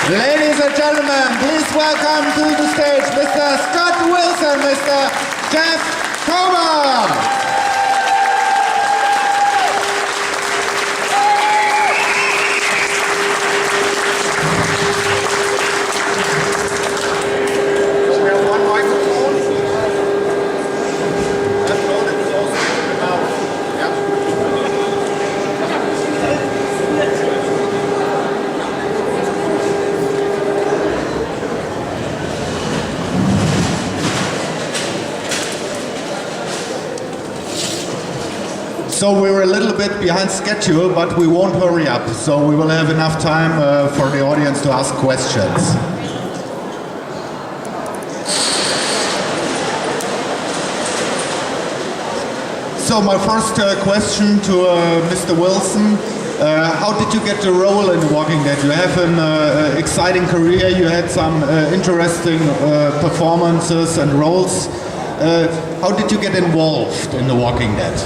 Ladies and gentlemen, please welcome to the stage Mr. Scott Wilson, Mr. Jeff Comer. So we were a little bit behind schedule, but we won't hurry up. So we will have enough time for the audience to ask questions. So my first question to Mr. Wilson. How did you get the role in The Walking Dead? You have an exciting career, you had some interesting performances and roles. How did you get involved in The Walking Dead?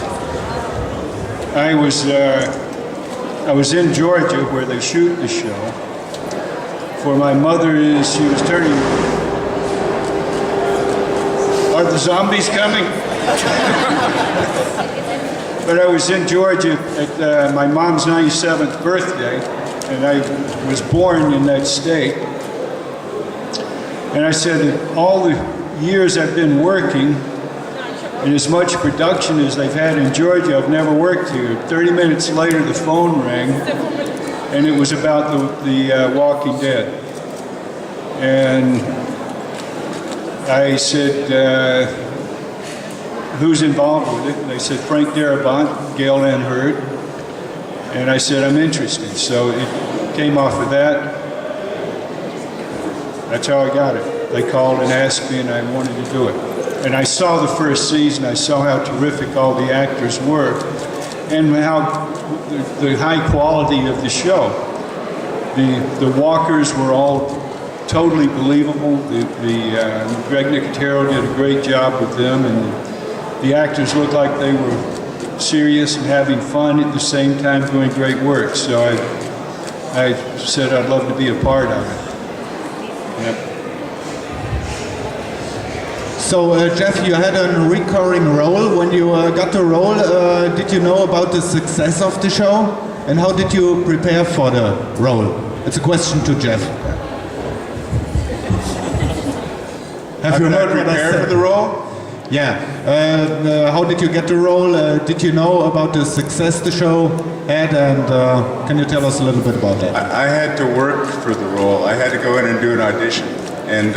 I was in Georgia where they shoot the show. For my mother, she was turning. Are the zombies coming? But I was in Georgia at my mom's 97th birthday, and I was born in that state. And I said that all the years I've been working, and as much production as they've had in Georgia, I've never worked here. 30 minutes later, the phone rang, and it was about the Walking Dead. And I said, who's involved with it? And they said, Frank Darabont, Gail Ann Hurd. And I said, I'm interested. So it came off of that. That's how I got it. They called and asked me, and I wanted to do it. And I saw the first season, I saw how terrific all the actors were, and how the high quality of the show. The walkers were all totally believable. Greg Nicotero did a great job with them, and the actors looked like they were serious and having fun at the same time doing great work. So I said I'd love to be a part of it. Yep. So Jeff, you had a recurring role. When you got the role, did you know about the success of the show? And how did you prepare for the role? It's a question to Jeff. Have you not prepared for the role? Yeah. How did you get the role? Did you know about the success the show had? And can you tell us a little bit about that? I had to work for the role. I had to go in and do an audition. And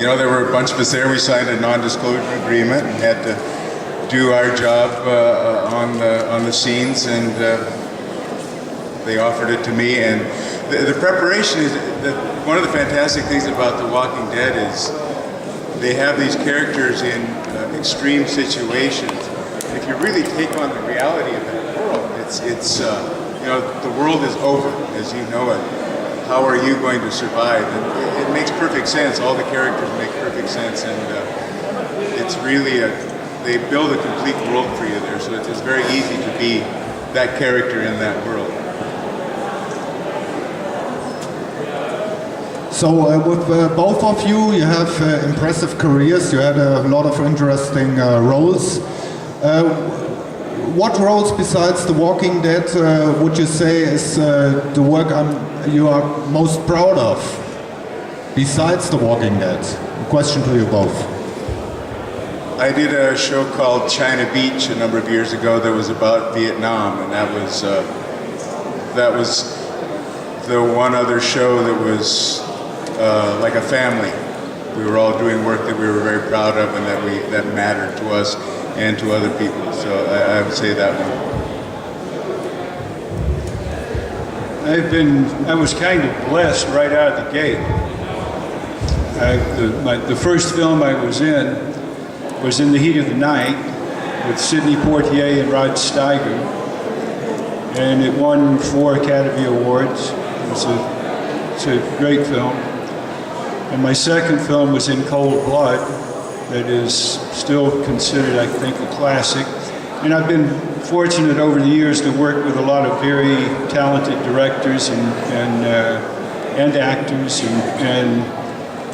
you know, there were a bunch of us there. We signed a non-disclosure agreement and had to do our job on the scenes, and they offered it to me. And the preparation is one of the fantastic things about The Walking Dead is they have these characters in extreme situations. If you really take on the reality of that world, it's you know, the world is over as you know it. How are you going to survive? And it makes perfect sense. All the characters make perfect sense, and it's really they build a complete world for you there. So it's very easy to be that character in that world. So with both of you, you have impressive careers. You had a lot of interesting roles. What roles besides The Walking Dead would you say is the work you are most proud of besides The Walking Dead? A question to you both. I did a show called China Beach a number of years ago that was about Vietnam, and that was the one other show that was like a family. We were all doing work that we were very proud of and that mattered to us and to other people. So I would say that one. I was kind of blessed right out of the gate. The first film I was in the heat of the night with Sidney Poitier and Rod Steiger, and it won 4 Academy Awards. It's a great film. And my second film was In Cold Blood, that is still considered, I think, a classic. And I've been fortunate over the years to work with a lot of very talented directors and actors, and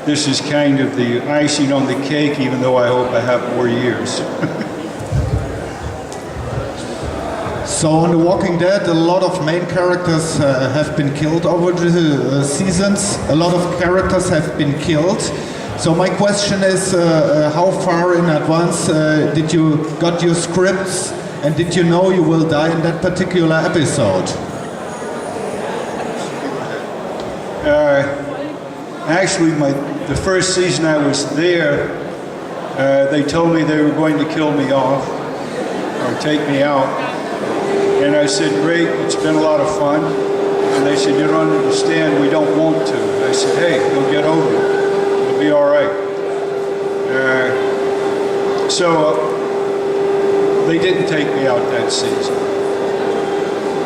this is kind of the icing on the cake, even though I hope I have more years. So on The Walking Dead, a lot of main characters have been killed over the seasons. A lot of characters have been killed. So my question is, how far in advance did you got your scripts, and did you know you will die in that particular episode? Actually, the first season I was there, they told me they were going to kill me off or take me out. And I said, great, it's been a lot of fun. And they said, you don't understand, we don't want to. I said, hey, you'll get over it. It'll be all right. So they didn't take me out that season.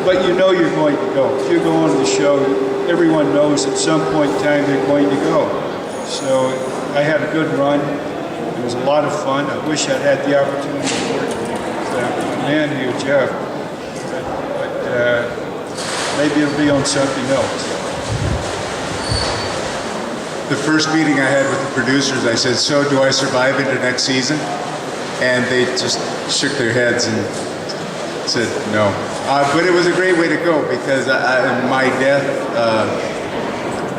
But you know you're going to go. If you go on the show, everyone knows at some point in time they're going to go. So I had a good run. It was a lot of fun. I wish I'd had the opportunity to work with that man here, Jeff. Maybe it'll be on something else. The first meeting I had with the producers, I said, so do I survive into next season? And they just shook their heads and said no. But it was a great way to go because my death,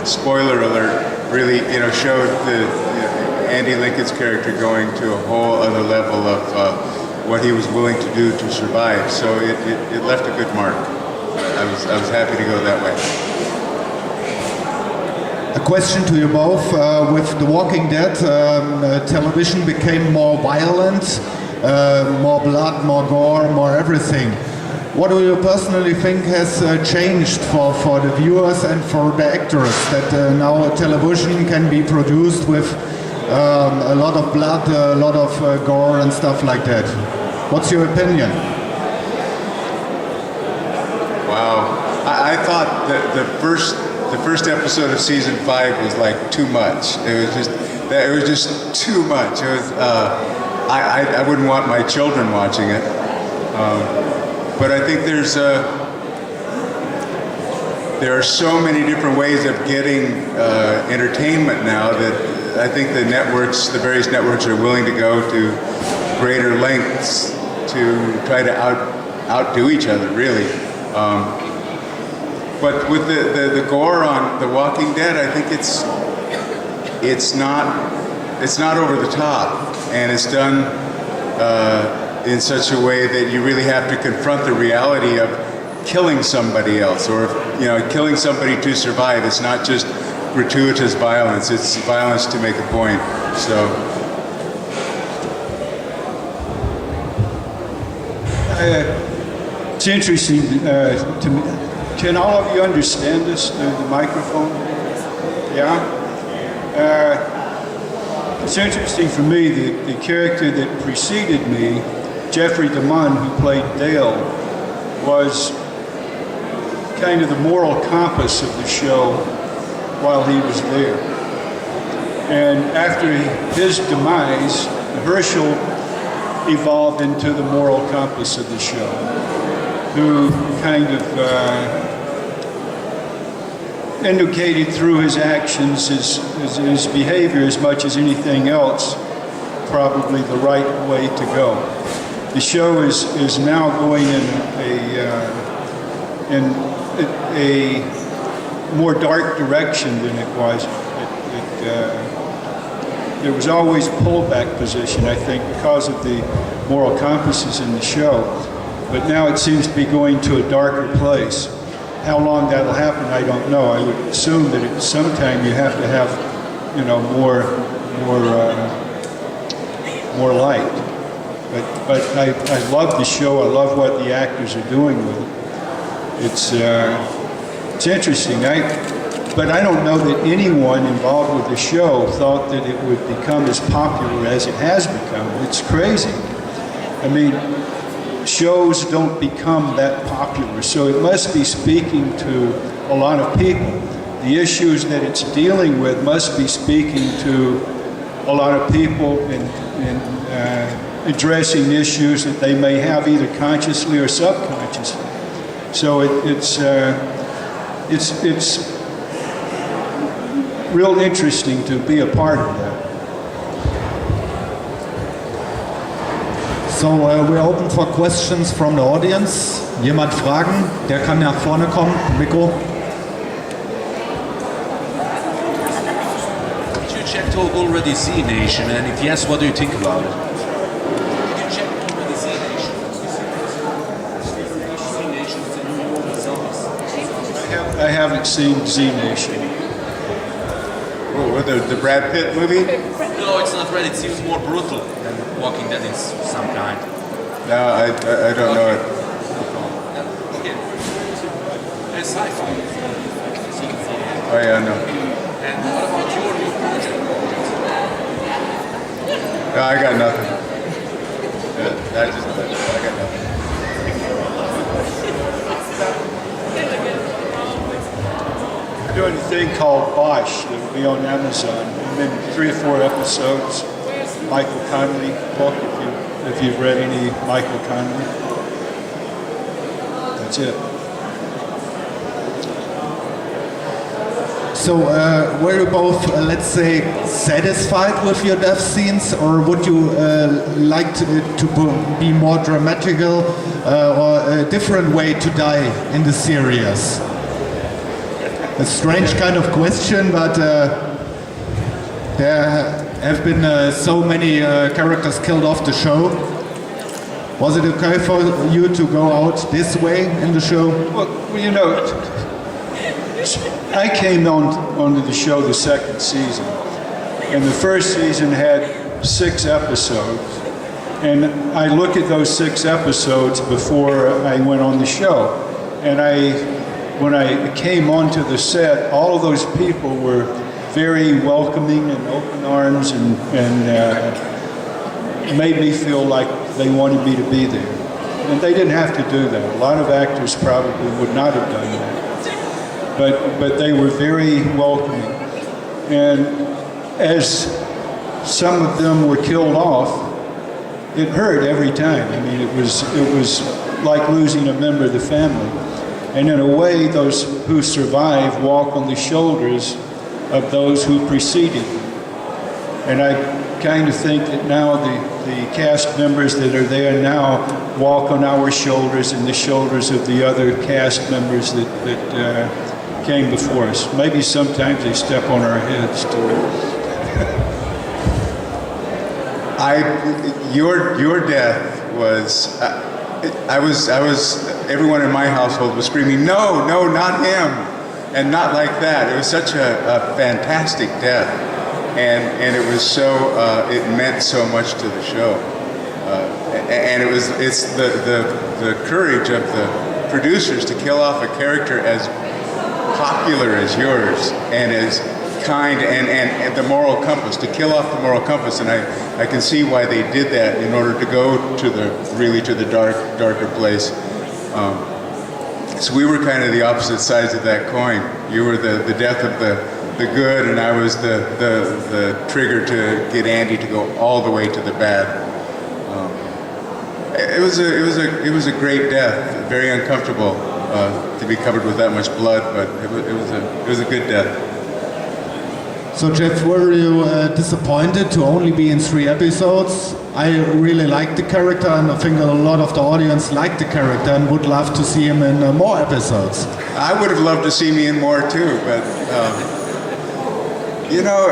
spoiler alert, really showed Andy Lincoln's character going to a whole other level of what he was willing to do to survive. So it left a good mark. I was happy to go that way. A question to you both. With The Walking Dead, television became more violent, more blood, more gore, more everything. What do you personally think has changed for the viewers and for the actors, that now television can be produced with a lot of blood, a lot of gore and stuff like that? What's your opinion? Wow. I thought that the first episode of season 5 was like too much. It was just too much. It was I wouldn't want my children watching it. But I think there are so many different ways of getting entertainment now that I think the various networks are willing to go to greater lengths to try to outdo each other, really. But with the gore on The Walking Dead, I think it's not over the top, and it's done in such a way that you really have to confront the reality of killing somebody else, or killing somebody to survive. It's not just gratuitous violence; it's violence to make a point. So. It's interesting to me. Can all of you understand this through the microphone? Yeah? It's interesting for me, the character that preceded me, Jeffrey DeMunn, who played Dale, was kind of the moral compass of the show while he was there. And after his demise, Herschel evolved into the moral compass of the show, who kind of indicated through his actions, his behavior as much as anything else, probably the right way to go. The show is now going in a more dark direction than it was. There was always pullback position, I think, because of the moral compasses in the show. But now it seems to be going to a darker place. How long that'll happen, I don't know. I would assume that at some time you have to have, more light. But I love the show. I love what the actors are doing with it. It's interesting. But I don't know that anyone involved with the show thought that it would become as popular as it has become. It's crazy. I mean, shows don't become that popular, so it must be speaking to a lot of people. The issues that it's dealing with must be speaking to a lot of people, and addressing issues that they may have either consciously or subconsciously. So it's real interesting to be a part of that. So we're open for questions from the audience. Jemand fragen? Der kann nach vorne kommen. Mikro. Did you check already Z Nation? And if yes, what do you think about it? Did you check already Z Nation? Z Nation is a new zombies. I haven't seen Z Nation. Oh, the Brad Pitt movie? No, it's not red. It seems more brutal than Walking Dead in some kind. No, I don't know it. Okay. It's sci-fi. Oh yeah, no. And what about your new project? No, I got nothing. I got nothing. I'm doing a thing called Bosch that will be on Amazon. And then 3 or 4 episodes. Michael Connelly book, if you've read any Michael Connelly. That's it. So were you both, let's say, satisfied with your death scenes, or would you like to be more dramatical or a different way to die in the series? A strange kind of question, but there have been so many characters killed off the show. Was it okay for you to go out this way in the show? Well, you know, I came onto the show the second season, and the first season had 6 episodes, and I look at those 6 episodes before I went on the show, and when I came onto the set, all of those people were very welcoming and open arms, and made me feel like they wanted me to be there. And they didn't have to do that. A lot of actors probably would not have done that. But they were very welcoming. And as some of them were killed off, it hurt every time. I mean, it was like losing a member of the family. And in a way, those who survive walk on the shoulders of those who preceded them. And I kind of think that now the cast members that are there now walk on our shoulders and the shoulders of the other cast members that came before us. Maybe sometimes they step on our heads too. Your death was, everyone in my household was screaming, no, not him, and not like that. It was such a fantastic death, and it was so, it meant so much to the show, and it's the courage of the producers to kill off a character as popular as yours and as kind and the moral compass, to kill off the moral compass, and I can see why they did that in order to go to the darker place. So we were kind of the opposite sides of that coin. You were the death of the good, and I was the trigger to get Andy to go all the way to the bad. It was a great death, very uncomfortable to be covered with that much blood, but it was a good death. So Jeff, were you disappointed to only be in 3 episodes? I really liked the character, and I think a lot of the audience liked the character and would love to see him in more episodes. I would have loved to see me in more too, but you know,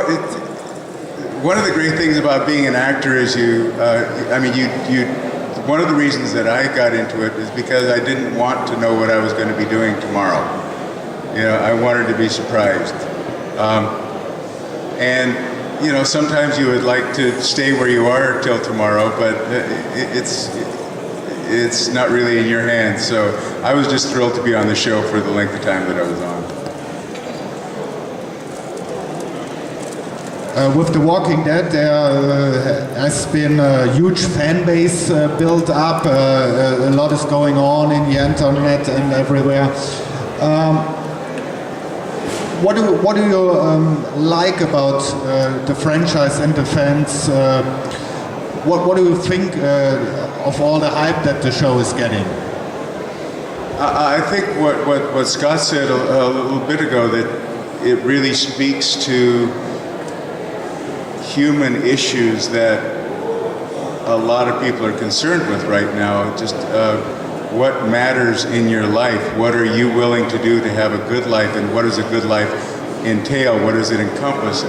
one of the great things about being an actor is one of the reasons that I got into it is because I didn't want to know what I was going to be doing tomorrow. You know, I wanted to be surprised. And, you know, sometimes you would like to stay where you are till tomorrow, but it's not really in your hands. So I was just thrilled to be on the show for the length of time that I was on. With The Walking Dead, there has been a huge fan base built up. A lot is going on in the internet and everywhere. What do you like about the franchise and the fans? what do you think of all the hype that the show is getting? I think what Scott said a little bit ago, that it really speaks to human issues that a lot of people are concerned with right now. Just what matters in your life? What are you willing to do to have a good life? And what does a good life entail? What does it encompass?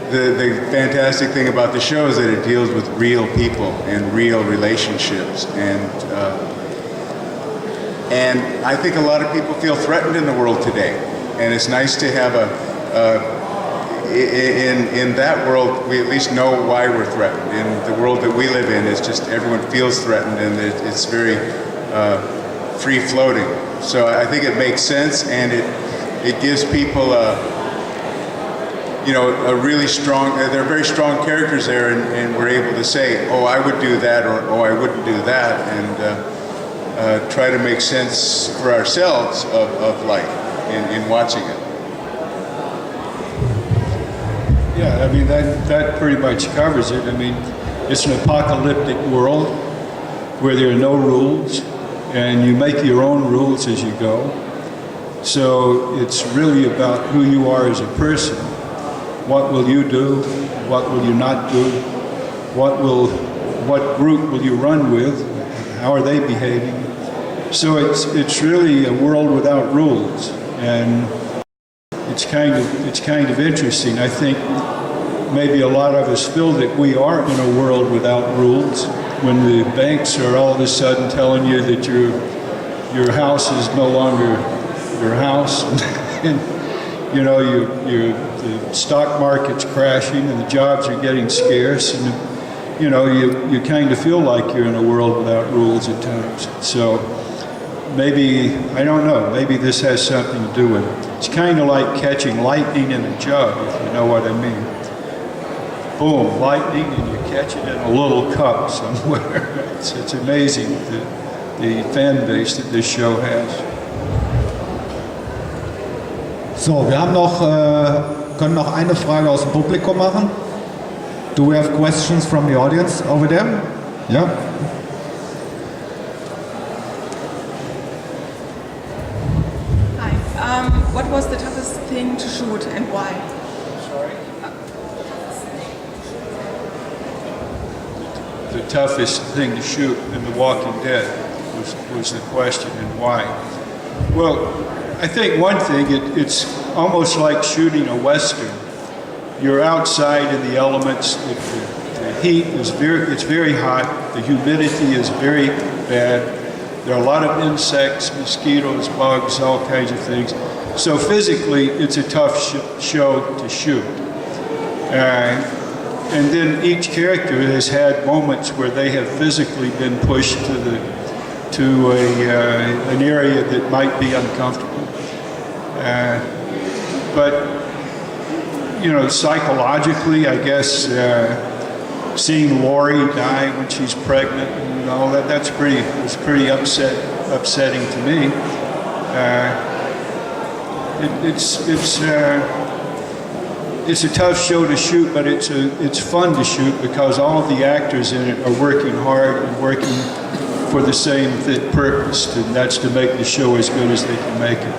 The fantastic thing about the show is that it deals with real people and real relationships, and I think a lot of people feel threatened in the world today, and it's nice to have in that world we at least know why we're threatened. In the world that we live in, it's just everyone feels threatened, and it's very free floating. So I think it makes sense, and it gives people a really strong, there are very strong characters there, and we're able to say, oh, I would do that, or oh, I wouldn't do that, and try to make sense for ourselves of life in watching it. Yeah, I mean, that pretty much covers it. I mean, it's an apocalyptic world where there are no rules, and you make your own rules as you go. So it's really about who you are as a person. What will you do? What will you not do? What group will you run with? How are they behaving? So it's really a world without rules, and it's kind of interesting. I think maybe a lot of us feel that we are in a world without rules when the banks are all of a sudden telling you that your house is no longer your house, and the stock market's crashing and the jobs are getting scarce, and you kind of feel like you're in a world without rules at times. So maybe, I don't know, maybe this has something to do with it. It's kind of like catching lightning in a jug, if you know what I mean. Boom, lightning, and you catch it in a little cup somewhere. It's amazing the fan base that this show has. So, wir haben können noch eine Frage aus dem Publikum machen. Do we have questions from the audience over there? Yeah. Hi. What was the toughest thing to shoot and why? The toughest thing to shoot in The Walking Dead was the question, and why. Well, I think one thing, it's almost like shooting a Western. You're outside in the elements, the heat is very hot, the humidity is very bad, there are a lot of insects, mosquitoes, bugs, all kinds of things. So physically, it's a tough show to shoot. And then each character has had moments where they have physically been pushed to an area that might be uncomfortable. But psychologically, I guess seeing Lori die when she's pregnant and all that's pretty upsetting to me. It's a tough show to shoot, but it's fun to shoot because all of the actors in it are working hard and working for the same purpose, and that's to make the show as good as they can make it.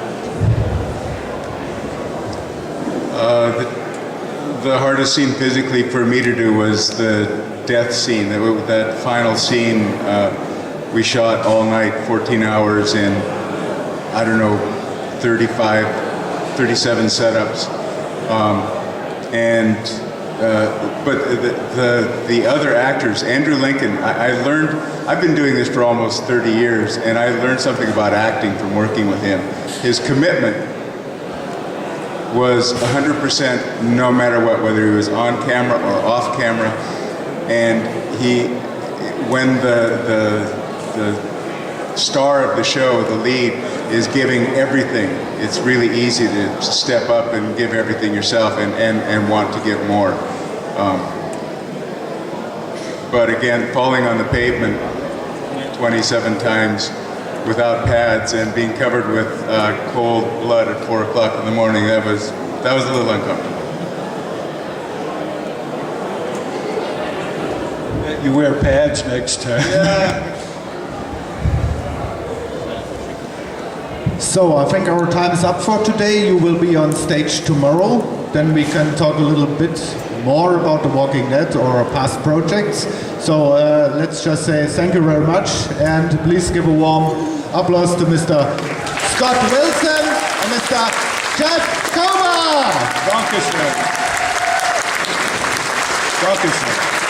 The hardest scene physically for me to do was the death scene. That final scene, we shot all night, 14 hours in, 37 setups. But the other actors, Andrew Lincoln, I've been doing this for almost 30 years, and I learned something about acting from working with him. His commitment was 100% no matter what, whether he was on camera or off camera. And when the star of the show, the lead, is giving everything, it's really easy to step up and give everything yourself and want to give more. But again, falling on the pavement 27 times without pads and being covered with cold blood at 4 o'clock in the morning, that was a little uncomfortable. bet you wear pads next time. So I think our time is up for today. You will be on stage tomorrow. Then we can talk a little bit more about The Walking Dead or our past projects. So let's just say thank you very much, and please give a warm applause to Mr. Scott Wilson and Mr. Jeff Comer. Danke schön. Danke schön.